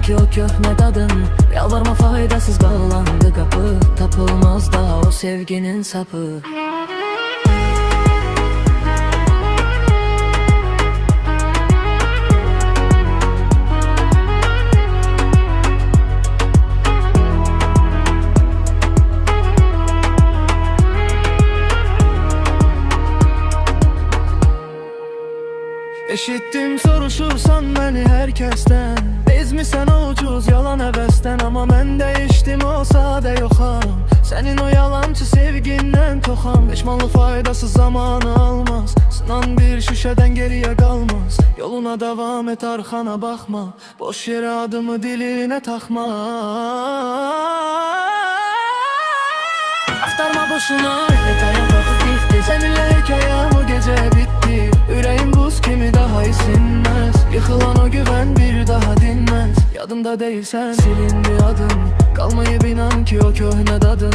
ki o köhne dadın. Yalvarma, faydasız bağlandı kapı. Tapılmaz daha o sevginin sapı. Eşittim soruşursan beni herkesten. Bezmisən o ucuz yalan hevesten. Ama mən değiştim o sade yoxam. Senin o yalancı sevgindən toxam. Peşmanlı faydasız zamanı almaz. Sınan bir şüşeden geriye kalmaz. Yoluna devam et, arkana bakma. Boş yere adımı diline takma. Aktarma boşuna, detaya bakıp gitti. Seninle hikayem o gece bitti. Yüreğim buz kimi daha isinmez. Yıkılan o güven bir daha dinmez. Yadımda değilsen silindi adım. Kalmayıp inan ki o köhne dadın.